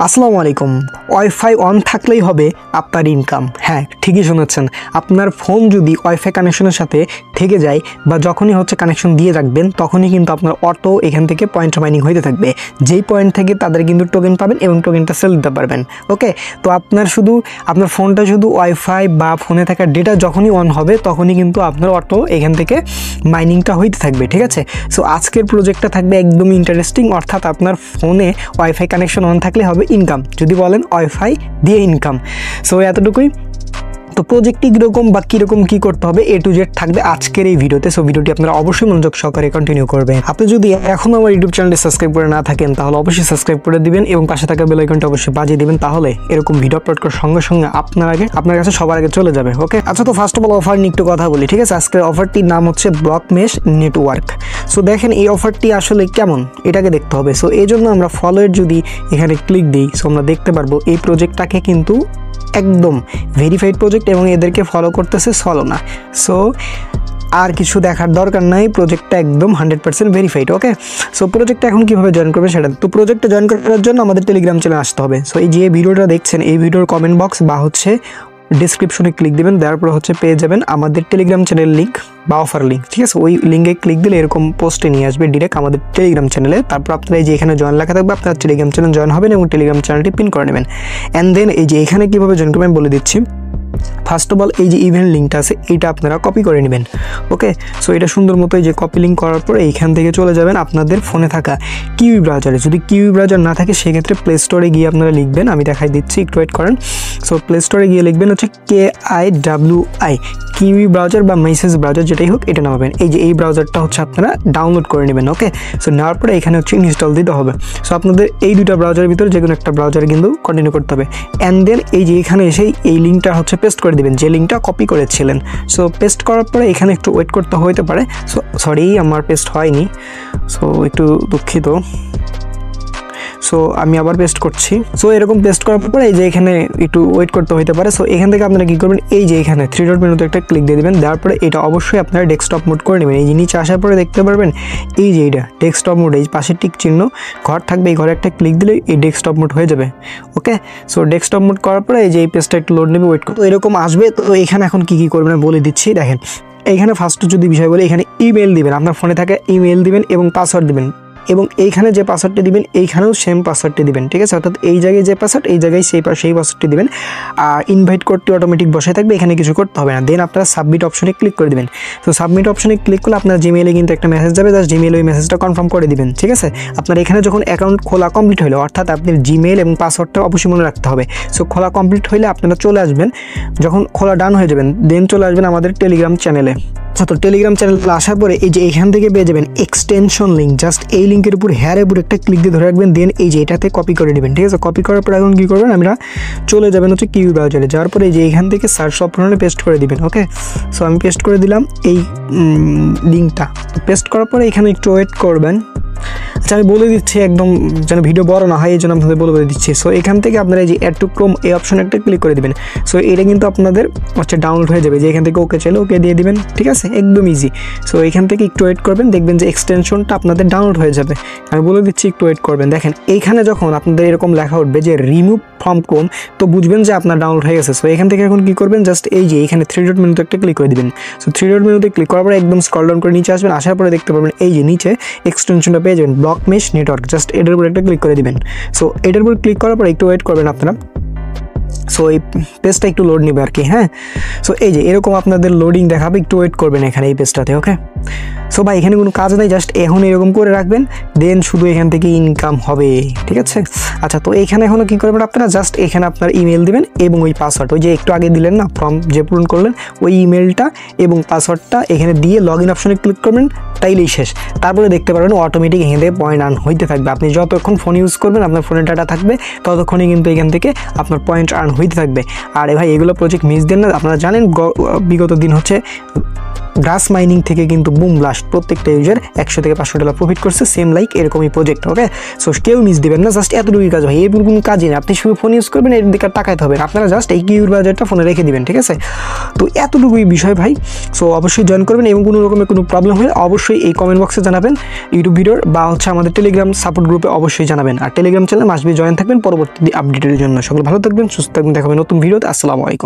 আসসালামু আলাইকুম। Wifi on থাকলেই হবে আপনার ইনকাম। হ্যাঁ, ঠিকই শুনেছেন। আপনার ফোন যদি ওয়াইফাই কানেকশনের সাথে থেকে যায় বা যখনই কানেকশন দিয়ে রাখবেন তখনই কিন্তু আপনার অটো এখান থেকে পয়েন্ট মাইনিং হইতে থাকবে। যেই পয়েন্ট থেকে তাদের কিন্তু টোকেন পাবেন এবং টোকেনটা সেল দিতে পারবেন। ওকে, তো আপনার ফোনটা শুধু ওয়াইফাই বা ফোনে থাকা ডেটা যখনই অন হবে তখনই কিন্তু আপনার অটো এখান থেকে মাইনিংটা হইতে থাকবে। ঠিক আছে, সো আজকের প্রজেক্টটা থাকবে একদমই ইন্টারেস্টিং। অর্থাৎ আপনার ফোনে ওয়াইফাই কানেকশন অন থাকলে হবে ইনকাম, যদি বলেন ওয়াইফাই দিয়ে ইনকাম। সো এতটুকুই। তো প্রজেক্টটি কীরকম বা কীরকম কী করতে হবে A to Z থাকবে আজকের এই ভিডিওতে। সো ভিডিওটি আপনারা অবশ্যই মনোযোগ সহকারে কন্টিনিউ করবেন। আপনি যদি এখনও আমার ইউটিউব চ্যানেলটি সাবস্ক্রাইব করে না থাকেন তাহলে অবশ্যই সাবস্ক্রাইব করে দিবেন এবং পাশে থাকা বেল আইকনটা অবশ্যই বাজিয়ে দিবেন, তাহলে এরকম ভিডিও আপলোড করার সঙ্গে সঙ্গে আপনার কাছে সবার আগে চলে যাবে। ওকে, আচ্ছা, তো ফার্স্ট অফ অল অফার নিয়ে একটু কথা বলি। ঠিক আছে, আজকের অফারটির নাম হচ্ছে ব্লক মেশ নেটওয়ার্ক। সো দেখেন এই অফারটি আসলে কেমন এটাকে দেখতে হবে। সো এই জন্য আমরা ফলোয়ের যদি এখানে ক্লিক দিই, সো আমরা দেখতে পারবো এই প্রজেক্টটাকে কিন্তু একদম ভেরিফাইড প্রজেক্ট এবং এদেরকে ফলো করতেছে সলোনা। সো আর কিছু দেখার দরকার নাই, প্রজেক্টটা একদম 100% ভেরিফাইড। ওকে, সো প্রজেক্টটা এখন কীভাবে জয়েন করবে সেটা, তো প্রজেক্টটা জয়েন করার জন্য আমাদের টেলিগ্রাম চ্যানেলে আসতে হবে। সো এই যে ভিডিওটা দেখছেন এই ভিডিওর কমেন্ট বক্স বা ডিসক্রিপশনে ক্লিক দিবেন, দেওয়ার পর পেয়ে যাবেন আমাদের টেলিগ্রাম চ্যানেল লিঙ্ক বা অফার লিঙ্ক। ঠিক আছে, ওই লিঙ্কে ক্লিক দিলে এরকম পোস্টে নিয়ে আসবে ডিরেক্ট আমাদের টেলিগ্রাম চ্যানেলে। তারপর আপনারা এই যে এখানে জয়েন লেখা থাকবে, আপনারা টেলিগ্রাম চ্যানেল জয়েন হবেন এবং টেলিগ্রাম চ্যানেলটি পিন করে নেবেন। অ্যান্ড দেন এই যে এখানে কীভাবে জয়েন করবেন বলে দিচ্ছি। ফার্স্ট অফ অল এই যে ইভেন্ট লিঙ্কটা আছে এইটা আপনারা কপি করে নেবেন। ওকে, সো এটা সুন্দর মতো এই যে কপি লিঙ্ক করার পর এইখান থেকে চলে যাবেন আপনাদের ফোনে থাকা কিউই ব্রাউজারে। যদি কিউই ব্রাউজার না থাকে সেক্ষেত্রে প্লে স্টোরে গিয়ে আপনারা লিখবেন, আমি দেখাই দিচ্ছি, একটু ওয়েট করেন। সো প্লে স্টোরে গিয়ে লিখবেন KIWI কিউই ব্রাউজার বা মেসেজ ব্রাউজার, যেটাই হোক এটা নামাবেন। এই যে এই ব্রাউজারটা আপনারা ডাউনলোড করে নেবেন। ওকে, সো নেওয়ার পরে এখানে ইনস্টল দিতে হবে। সো আপনাদের এই দুটো ব্রাউজারের ভিতরে যে কোনো একটা ব্রাউজারে কিন্তু কন্টিনিউ করতে হবে। অ্যান্ড দেন এই যে এখানে এসেই এই লিঙ্কটা পেস্ট করে দিবেন, যে লিঙ্কটা কপি করেছিলেন। সো পেস্ট করার পরে এখানে একটু ওয়েট করতে হতে পারে। সো সরি, আমার পেস্ট হয়নি, সো একটু দুঃখিত। সো আমি আবার পেস্ট করছি। সো এরকম পেস্ট করার পরে এই যে এখানে একটু ওয়েট করতে হতে পারে। সো এখান থেকে আপনারা কী করবেন, এই যে এখানে 3 ডট মেনুতে একটা ক্লিক দিয়ে দেবেন, দেওয়ার পরে এটা অবশ্যই আপনারা ডেস্কটপ মোড করে নেবেন। এই যে নিচে আসার পরে দেখতে পারবেন এই যে এইটা ডেস্কটপ মোড, এই পাশে টিক চিহ্ন ঘর থাকবে, এই ঘরে একটা ক্লিক দিলে এই ডেস্কটপ মোড হয়ে যাবে। ওকে, সো ডেস্কটপ মোড করার পরে এই যে এই পেজটা একটু লোড নেবে, ওয়েট করতে এরকম আসবে। তো এখানে এখন কী করবেন বলে দিচ্ছি। দেখেন এইখানে ফার্স্ট যদি বিষয় বলি, এখানে ইমেল দিবেন, আপনার ফোনে থাকা ইমেল দিবেন এবং পাসওয়ার্ড দিবেন, এবং এইখানে যে পাসওয়ার্ডটি দিবেন এইখানেও সেম পাসওয়ার্ডটি দিবেন। ঠিক আছে, অর্থাৎ এই জায়গায় যে পাসওয়ার্ড এই জায়গায় সেই পাসওয়ার্ডটি দিবেন। আর ইনভাইট কোডটি অটোমেটিক বসায় থাকবে, এখানে কিছু করতে হবে না। দেন আপনারা সাবমিট অপশনে ক্লিক করে দিবেন। তো সাবমিট অপশনে ক্লিক করলে আপনার জিমেইলে কিন্তু একটা মেসেজ যাবে, জাস্ট জিমেইলে ওই মেসেজটা কনফার্ম করে দিবেন। ঠিক আছে, আপনার এখানে যখন অ্যাকাউন্ট খোলা কমপ্লিট হলো, অর্থাৎ আপনার জিমেইল এবং পাসওয়ার্ডটা অবশ্যই মনে রাখতে হবে। সো খোলা কমপ্লিট হলে আপনারা চলে আসবেন, যখন খোলা ডান হয়ে যাবেন দেন চলে আসবেন আমাদের টেলিগ্রাম চ্যানেলে। তো টেলিগ্রাম চ্যানেলে আসার পরে এই যে এখান থেকে পেয়ে যাবেন এক্সটেনশন লিঙ্ক, জাস্ট এই লিঙ্কের উপর একটা ক্লিক দিয়ে ধরে রাখবেন, দেন এই যে এটাতে কপি করে নেবেন। ঠিক আছে, কপি করার পর এখন কী করবেন, আমরা চলে যাবেন কিউই ব্রাউজারে, যাওয়ার পরে এই যে এখান থেকে সার্চ অপশনে পেস্ট করে দিবেন। ওকে, সো আমি পেস্ট করে দিলাম এই লিঙ্কটা। পেস্ট করার পরে এখানে একটু ওয়েট করবেন। আচ্ছা, আমি বলে দিচ্ছি একদম যেন ভিডিও বড় না হয়, এই জন্য আপনাদের বলে দিচ্ছি। সো এখান থেকে আপনারা এই যে অ্যাড টু ক্রোম এই অপশনে একটা ক্লিক করে দেবেন। সো এটা কিন্তু আপনাদের ডাউনলোড হয়ে যাবে, যে এখান থেকে ওকে চাইলে ওকে দিয়ে দিবেন। ঠিক আছে, একদম ইজি। সো এখান থেকে একটু ওয়েট করবেন, দেখবেন যে এক্সটেনশনটা আপনাদের ডাউনলোড হয়ে যাবে। আমি বলে দিচ্ছি একটু ওয়েট করবেন। দেখেন এইখানে যখন আপনাদের এরকম লেখা উঠবে যে রিমুভ ফ্রম ক্রোম, তো বুঝবেন যে আপনার ডাউনলোড হয়ে গেছে। সো এখান থেকে এখন কী করবেন, জাস্ট এই যে এখানে 3 ডট মেনুতে একটা ক্লিক করে দিবেন। সো 3 ডট মেনুতে ক্লিক করার পরে একদম স্ক্রল ডাউন করে নিচে আসবেন, আসার পরে দেখতে পাবেন এই যে নিচে এক্সটেনশনটা পেয়ে যাবেন ব্লক মেশ নেটওয়ার্ক, জাস্ট এটার উপর একটা ক্লিক করে দিবেন। সো এটার উপর ক্লিক করার পর একটু ওয়েট করবেন আপনারা। সো এই পেজটা একটু লোড নেবে আর কি। হ্যাঁ, সো এই যে এরকম আপনাদের লোডিং দেখাবে, একটু ওয়েট করবেন এখানে এই পেজটাতে। ওকে, সো ভাই এখানে কোনো কাজ নেই, জাস্ট এখন এরকম করে রাখবেন, দেন শুধু এখান থেকে ইনকাম হবে। ঠিক আছে, আচ্ছা, তো এইখানে এখনও কী করবেন আপনারা, জাস্ট এখানে আপনার ইমেল দিবেন এবং ওই পাসওয়ার্ড, ওই যে একটু আগে দিলেন না ফর্ম যে পূরণ করলেন, ওই ইমেলটা এবং পাসওয়ার্ডটা এখানে দিয়ে লগ ইন অপশনে ক্লিক করবেন, তাইলেই শেষ। তারপরে দেখতে পারবেন অটোমেটিক এখান থেকে পয়েন্ট আর্ন হইতে থাকবে। আপনি যতক্ষণ ফোন ইউজ করবেন, আপনার ফোনে ডাটা থাকবে, ততক্ষণই কিন্তু এখান থেকে আপনার পয়েন্ট আর্ন হইতে থাকবে। আর ভাই এগুলো প্রজেক্ট মিস দেন না। আপনারা জানেন বিগত দিন গ্রাস মাইনিং থেকে কিন্তু বুম ব্লাস্ট প্রত্যেকটা ইউজার 100 থেকে $500 প্রফিট করছে, সেম লাইক এরকমই প্রজেক্ট। ওকে, সো কেউ মিস দিবেন না, জাস্ট এতটুকুই কাজ ভাই, এরকম কোনো কাজই না। আপনি শুধু ফোন ইউজ করবেন, এর দিকে টাকাতে হবে, আপনারা জাস্ট এই কিউর বাজারটা ফোনে রেখে দিবেন, ঠিক আছে? তো এতটুকুই বিষয় ভাই। সো অবশ্যই জয়েন করবেন এবং কোনো রকমের কোনো প্রবলেম হলে অবশ্যই এই কমেন্ট বক্সে জানাবেন, ইউটিউব ভিডিওর বা আমাদের টেলিগ্রাম সাপোর্ট গ্রুপে অবশ্যই জানাবেন। আর টেলিগ্রাম চ্যানেলে মাসবি জয়েন থাকবেন পরবর্তী আপডেটের জন্য। সকলে ভালো থাকবেন, সুস্থ থাকবেন, দেখাবেন নতুন ভিডিওতে। আসসালামু আলাইকুম।